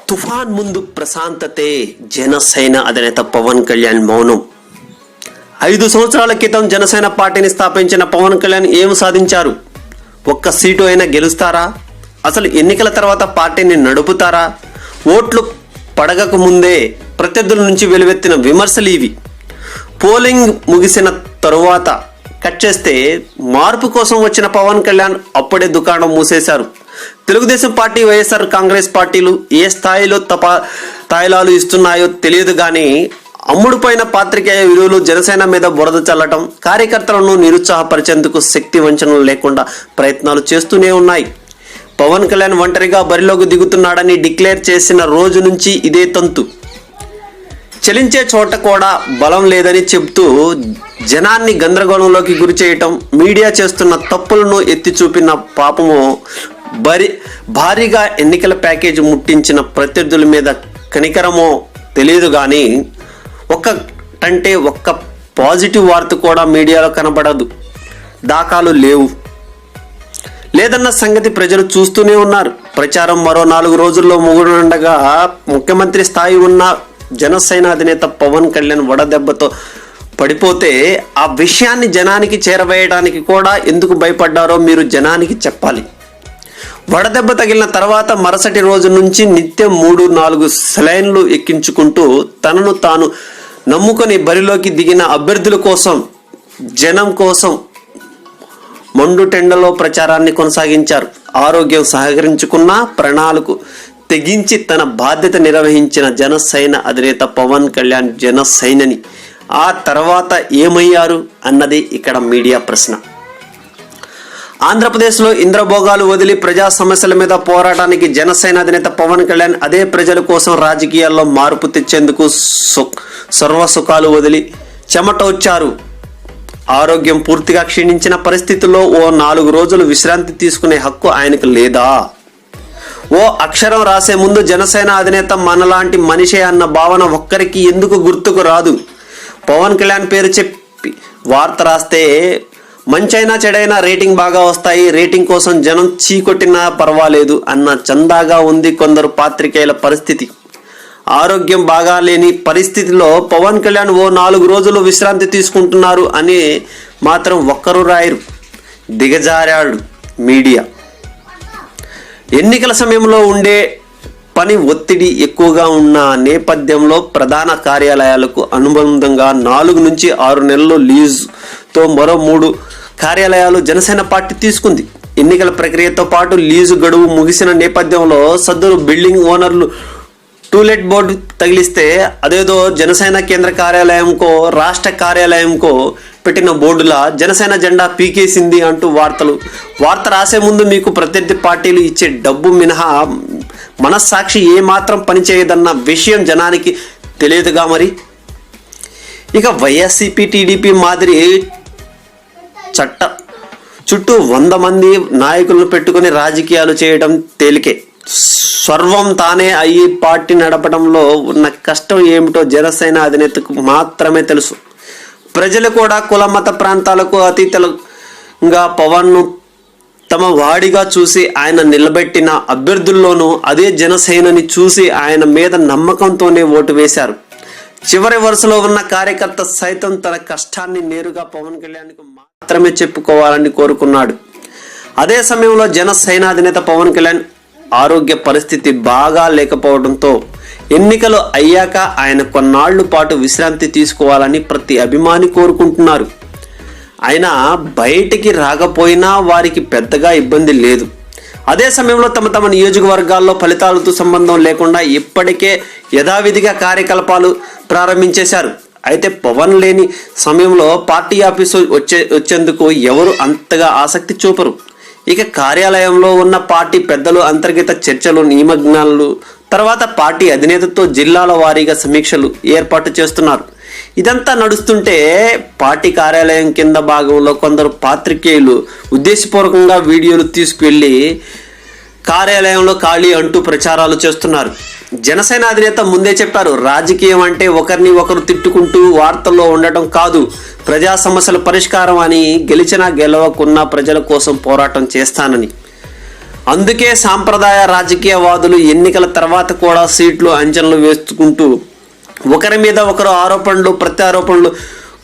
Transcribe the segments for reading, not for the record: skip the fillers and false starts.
తుఫాన్ ముందు ప్రశాంతతే, జనసేన అధినేత పవన్ కళ్యాణ్ మౌనం. 5 సంవత్సరాల క్రితం జనసేన పార్టీని స్థాపించిన పవన్ కళ్యాణ్ ఏం సాధించారు? ఒక్క సీటు అయినా గెలుస్తారా? అసలు ఎన్నికల తర్వాత పార్టీని నడుపుతారా? ఓట్లు పడగక ముందే ప్రత్యర్థుల నుంచి వెలువెత్తిన విమర్శలు ఇవి. పోలింగ్ ముగిసిన తరువాత కట్ చేస్తే మార్పు కోసం వచ్చిన పవన్ కళ్యాణ్ అప్పుడే దుకాణం మూసేశారు. తెలుగుదేశం పార్టీ, వైఎస్ఆర్ కాంగ్రెస్ పార్టీలు ఏ స్థాయిలో తాయిలాలు ఇస్తున్నాయో తెలియదు కానీ అమ్ముడుపోయిన పాత్రికేయ విలువలు జనసేన మీద బురద చల్లటం, కార్యకర్తలను నిరుత్సాహపరిచేందుకు శక్తి వంచనలు లేకుండా ప్రయత్నాలు చేస్తూనే ఉన్నాయి. పవన్ కళ్యాణ్ ఒంటరిగా బరిలోకి దిగుతున్నాడని డిక్లేర్ చేసిన రోజు నుంచి ఇదే తంతు. చలించే చోట కూడా బలం లేదని చెబుతూ జనాన్ని గందరగోళంలోకి గురి చేయటం, మీడియా చేస్తున్న తప్పులను ఎత్తి చూపిన పాపము భారీగా ఎన్నికల ప్యాకేజీ ముట్టించిన ప్రత్యర్థుల మీద కనికరమో తెలియదు కానీ ఒక్క పాజిటివ్ వార్త కూడా మీడియాలో కనబడదు. దాఖలు లేదన్న సంగతి ప్రజలు చూస్తూనే ఉన్నారు. ప్రచారం మరో 4 రోజుల్లో ముగుడుండగా ముఖ్యమంత్రి స్థాయి ఉన్న జనసేన అధినేత పవన్ కళ్యాణ్ వడదెబ్బతో పడిపోతే ఆ విషయాన్ని జనానికి చేరవేయడానికి కూడా ఎందుకు భయపడ్డారో మీరు జనానికి చెప్పాలి. వడదెబ్బ తగిలిన తర్వాత మరుసటి రోజు నుంచి నిత్యం 3-4 సెలైన్లు ఎక్కించుకుంటూ తనను తాను నమ్ముకొని బరిలోకి దిగిన అభ్యర్థుల కోసం, జనం కోసం మండుటెండలో ప్రచారాన్ని కొనసాగించారు. ఆరోగ్యం సహకరించుకున్న ప్రణాళికకు తెగించి తన బాధ్యత నిర్వహించిన జనసేన అధినేత పవన్ కళ్యాణ్ జనసైనని ఆ తర్వాత ఏమయ్యారు అన్నది ఇక్కడ మీడియా ప్రశ్న. ఆంధ్రప్రదేశ్లో ఇంద్రభోగాలు వదిలి ప్రజా సమస్యల మీద పోరాటానికి జనసేన అధినేత పవన్ కళ్యాణ్ అదే ప్రజల కోసం రాజకీయాల్లో మార్పు తెచ్చేందుకు సర్వసుఖాలు వదిలి చెమట వచ్చారు. ఆరోగ్యం పూర్తిగా క్షీణించిన పరిస్థితుల్లో ఓ 4 రోజులు విశ్రాంతి తీసుకునే హక్కు ఆయనకు లేదా? ఓ అక్షరం రాసే ముందు జనసేన అధినేత మనలాంటి మనిషే అన్న భావన ఒక్కరికి ఎందుకు గుర్తుకు రాదు? పవన్ కళ్యాణ్ పేరు చెప్పి వార్త రాస్తే మంచైనా చెడైనా రేటింగ్ బాగా వస్తాయి, రేటింగ్ కోసం జనం చీకొట్టినా పర్వాలేదు అన్న చందాగా ఉంది కొందరు పాత్రికేయుల పరిస్థితి. ఆరోగ్యం బాగా లేని పరిస్థితిలో పవన్ కళ్యాణ్ ఓ 4 రోజులు విశ్రాంతి తీసుకుంటున్నారు అని మాత్రం ఒక్కరు రాయరు. దిగజారాడు మీడియా. ఎన్నికల సమయంలో ఉండే పని ఒత్తిడి ఎక్కువగా ఉన్న నేపథ్యంలో ప్రధాన కార్యాలయాలకు అనుబంధంగా 4 నుంచి 6 నెలలు లీజుతో మరో 3 కార్యాలయాలు జనసేన పార్టీ తీసుకుంది. ఎన్నికల ప్రక్రియతో పాటు లీజు గడువు ముగిసిన నేపథ్యంలో సదరు బిల్డింగ్ ఓనర్లు టూలెట్ బోర్డు తగిలిస్తే అదేదో జనసేన కేంద్ర కార్యాలయంకో రాష్ట్ర కార్యాలయంకో పెట్టిన బోర్డుల జనసేన జెండా పీకేసింది అంటూ వార్త రాసే ముందు మీకు ప్రత్యర్థి పార్టీలు ఇచ్చే డబ్బు మినహా మనస్సాక్షి ఏమాత్రం పనిచేయదన్న విషయం జనానికి తెలియదుగా మరి. ఇక వైఎస్సీపీ టీడీపీ మాదిరి చట్ట చుట్టూ 100 మంది నాయకులను పెట్టుకుని రాజకీయాలు చేయడం తేలికే. సర్వం తానే అయ్యి పార్టీ నడపడంలో ఉన్న కష్టం ఏమిటో జనసేన అధినేతకు మాత్రమే తెలుసు. ప్రజలు కూడా కుల మత ప్రాంతాలకు అతీతంగా పవన్ను తమ వాడిగా చూసి ఆయన నిలబెట్టిన అభ్యర్థుల్లోనూ అదే జనసేనని చూసి ఆయన మీద నమ్మకంతోనే ఓటు వేశారు. చివరి వరుసలో ఉన్న కార్యకర్త సైతం తన కష్టాన్ని నేరుగా పవన్ కళ్యాణ్కు మాత్రమే చెప్పుకోవాలని కోరుకున్నాడు. అదే సమయంలో జనసేన అధినేత పవన్ కళ్యాణ్ ఆరోగ్య పరిస్థితి బాగా లేకపోవడంతో ఎన్నికలు అయ్యాక ఆయన కొన్నాళ్ల పాటు విశ్రాంతి తీసుకోవాలని ప్రతి అభిమాని కోరుకుంటున్నారు. ఆయన బయటికి రాకపోయినా వారికి పెద్దగా ఇబ్బంది లేదు. అదే సమయంలో తమ నియోజకవర్గాల్లో ఫలితాలతో సంబంధం లేకుండా ఇప్పటికే యథావిధిగా కార్యకలాపాలు ప్రారంభించేశారు. అయితే పవన్ లేని సమయంలో పార్టీ ఆఫీసు వచ్చేందుకు ఎవరు అంతగా ఆసక్తి చూపరు. ఇక కార్యాలయంలో ఉన్న పార్టీ పెద్దలు అంతర్గత చర్చలు, నిమగ్నాలు, తర్వాత పార్టీ అధినేతతో జిల్లాల వారీగా సమీక్షలు ఏర్పాటు చేస్తున్నారు. ఇదంతా నడుస్తుంటే పార్టీ కార్యాలయం కింద భాగంలో కొందరు పాత్రికేయులు ఉద్దేశపూర్వకంగా వీడియోలు తీసుకువెళ్ళి కార్యాలయంలో ఖాళీ అంటూ ప్రచారాలు చేస్తున్నారు. జనసేన అధినేత ముందే చెప్పారు, రాజకీయం అంటే ఒకరిని ఒకరు తిట్టుకుంటూ వార్తల్లో ఉండటం కాదు, ప్రజా సమస్యల పరిష్కారం అని, గెలిచినా గెలవకున్నా ప్రజల కోసం పోరాటం చేస్తానని. అందుకే సాంప్రదాయ రాజకీయవాదులు ఎన్నికల తర్వాత కూడా సీట్లు అంచనాలు వేసుకుంటూ ఒకరి మీద ఒకరు ఆరోపణలు ప్రత్యారోపణలు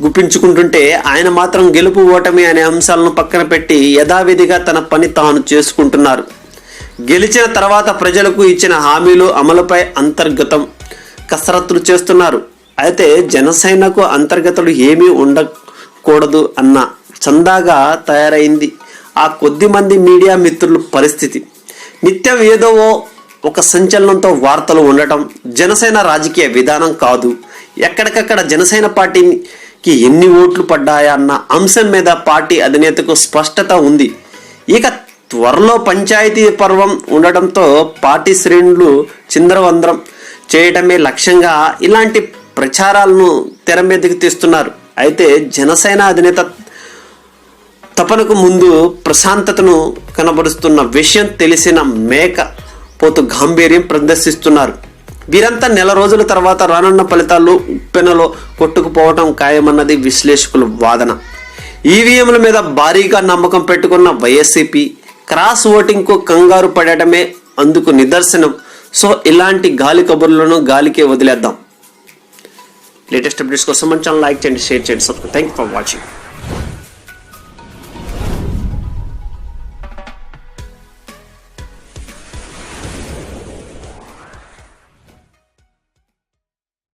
గుప్పించుకుంటుంటే ఆయన మాత్రం గెలుపు ఓటమి అనే అంశాలను పక్కన పెట్టి యథావిధిగా తన పని తాను చేసుకుంటున్నారు. గెలిచిన తర్వాత ప్రజలకు ఇచ్చిన హామీలు అమలుపై అంతర్గతం కసరత్తులు చేస్తున్నారు. అయితే జనసేనకు అంతర్గతలు ఏమీ ఉండకూడదు అన్న చందాగా తయారైంది ఆ కొద్ది మంది మీడియా మిత్రుల పరిస్థితి. నిత్యం ఏదో ఒక సంచలనంతో వార్తలు ఉండటం జనసేన రాజకీయ విధానం కాదు. ఎక్కడికక్కడ జనసేన పార్టీకి ఎన్ని ఓట్లు పడ్డాయా అన్న అంశం మీద పార్టీ అధినేతకు స్పష్టత ఉంది. ఇక త్వరలో పంచాయతీ పర్వం ఉండటంతో పార్టీ శ్రేణులు చిందరవందరం చేయటమే లక్ష్యంగా ఇలాంటి ప్రచారాలను తెర మీదకి తీస్తున్నారు. అయితే జనసేన అధినేత తపనకు ముందు ప్రశాంతతను కనబరుస్తున్న విషయం తెలిసిన మేకపోతు గాంభీర్యం ప్రదర్శిస్తున్నారు. వీరంతా నెల రోజుల తర్వాత రానున్న ఫలితాల్లో ఉప్పెనలో కొట్టుకుపోవటం ఖాయమన్నది విశ్లేషకుల వాదన. ఈవీఎంల మీద భారీగా నమ్మకం పెట్టుకున్న వైఎస్సీపీ క్రాస్ ఓటింగ్కు కంగారు పడటమే అందుకు నిదర్శనం. సో ఇలాంటి గాలి కబుర్లను గాలికే వదిలేద్దాం. లేటెస్ట్ అప్డేట్స్ కోసం మన ఛానల్ లైక్ చేయండి, షేర్ చేయండి, subscribe. Thank you for watching.